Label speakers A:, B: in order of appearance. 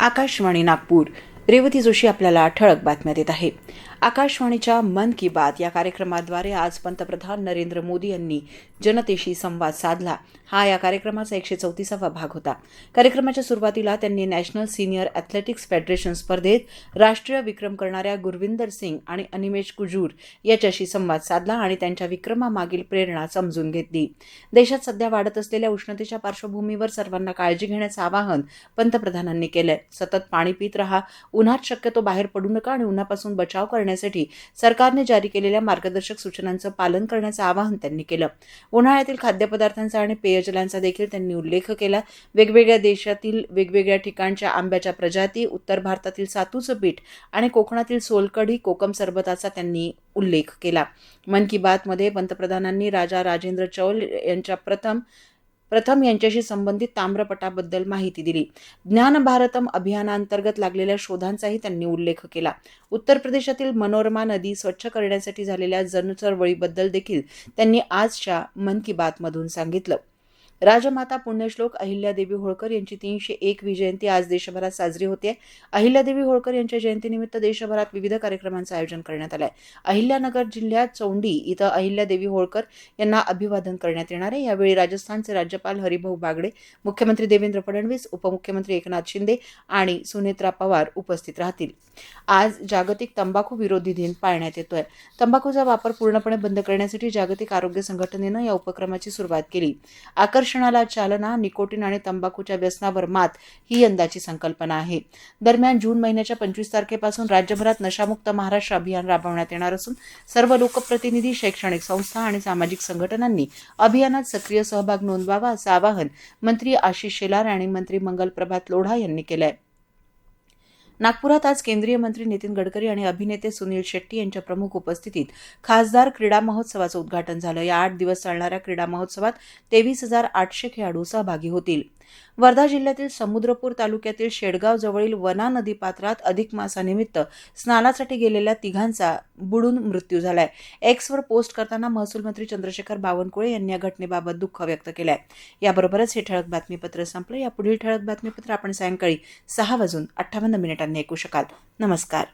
A: आकाशवाणी नागपूर. रेवती जोशी आपल्याला ठळक बातम्या देत आहे. आकाशवाणीच्या मन की बात या कार्यक्रमाद्वारे आज पंतप्रधान नरेंद्र मोदी यांनी जनतेशी संवाद साधला. हा या कार्यक्रमाचा 134वा भाग होता. कार्यक्रमाच्या सुरुवातीला त्यांनी नॅशनल सिनियर ॲथलेटिक्स फेडरेशन स्पर्धेत राष्ट्रीय विक्रम करणाऱ्या गुरविंदर सिंग आणि अनिमेश कुजूर याच्याशी संवाद साधला आणि त्यांच्या विक्रमामागील प्रेरणा समजून घेतली. देशात सध्या वाढत असलेल्या उष्णतेच्या पार्श्वभूमीवर सर्वांना काळजी घेण्याचं आवाहन पंतप्रधानांनी केलंय. सतत पाणी पित राहा, उन्हात शक्यतो बाहेर पडू नका आणि उन्हापासून बचाव करण्यासाठी सरकारने जारी केलेल्या मार्गदर्शक सूचनांचं पालन करण्याचं आवाहन त्यांनी केलं. उन्हाळ्यातील खाद्यपदार्थांचा आणि पेयजलांचा देखील त्यांनी उल्लेख केला. वेगवेगळ्या देशातील वेगवेगळ्या ठिकाणच्या आंब्याच्या प्रजाती, उत्तर भारतातील सातूचं पीठ आणि कोकणातील सोलकढी, कोकम सरबताचा त्यांनी उल्लेख केला. मन की बातमध्ये पंतप्रधानांनी राजा राजेंद्र चौल यांच्या प्रथम यांच्याशी संबंधित ताम्रपटाबद्दल माहिती दिली. ज्ञान भारतम अभियानांतर्गत लागलेल्या शोधांचाही त्यांनी उल्लेख केला. उत्तर प्रदेशातील मनोरमा नदी स्वच्छ करण्यासाठी झालेल्या जनचळवळीबद्दल देखील त्यांनी आजच्या मन की बातमधून सांगितलं. राजमाता पुण्यश्लोक अहिल्यादेवी होळकर यांची 301वी जयंती आज देशभरात साजरी होते. अहिल्यादेवी होळकर यांच्या जयंतीनिमित्त देशभरात विविध कार्यक्रमांचं आयोजन करण्यात आलं आहे. अहिल्यानगर जिल्ह्यात चौंडी इथं अहिल्यादेवी होळकर यांना अभिवादन करण्यात येणार आहे. यावेळी राजस्थानचे राज्यपाल हरिभाऊ बागडे, मुख्यमंत्री देवेंद्र फडणवीस, उपमुख्यमंत्री एकनाथ शिंदे आणि सुनेत्रा पवार उपस्थित राहतील. आज जागतिक तंबाखू विरोधी दिन पाळण्यात येतोय. तंबाखूचा वापर पूर्णपणे बंद करण्यासाठी जागतिक आरोग्य संघटनेनं या उपक्रमाची सुरुवात केली. आकर्षणाला चालना, निकोटीन आणि तंबाखूच्या व्यसनावर मात ही यंदाची संकल्पना आहे. दरम्यान जून महिन्याच्या 25 तारखेपासून राज्यभरात नशामुक्त महाराष्ट्र अभियान राबवण्यात येणार असून सर्व लोकप्रतिनिधी, शैक्षणिक संस्था आणि सामाजिक संघटनांनी अभियानात सक्रिय सहभाग नोंदवावा असं आवाहन मंत्री आशिष शेलार आणि मंत्री मंगल प्रभात लोढा यांनी केलं आहे. नागपुरात आज केंद्रीय मंत्री नितीन गडकरी आणि अभिनेते सुनील शेट्टी यांच्या प्रमुख उपस्थितीत खासदार क्रीडा महोत्सवाचं उद्घाटन झालं. या 8 दिवस चालणाऱ्या क्रीडा महोत्सवात 23,800 खेळाडू सहभागी होतील. वर्धा जिल्ह्यातील समुद्रपूर तालुक्यातील शेडगाव जवळील वना नदीपात्रात अधिक मासानिमित्त स्नानासाठी गेलेल्या तिघांचा बुडून मृत्यू झालाय. एक्सवर पोस्ट करताना महसूल मंत्री चंद्रशेखर बावनकुळे यांनी या घटनेबाबत दुःख व्यक्त केलंय. याबरोबरच हे ठळक बातमीपत्र संपलं. या पुढील ठळक बातमीपत्र आपण सायंकाळी 6:58 ऐकू शकाल. नमस्कार.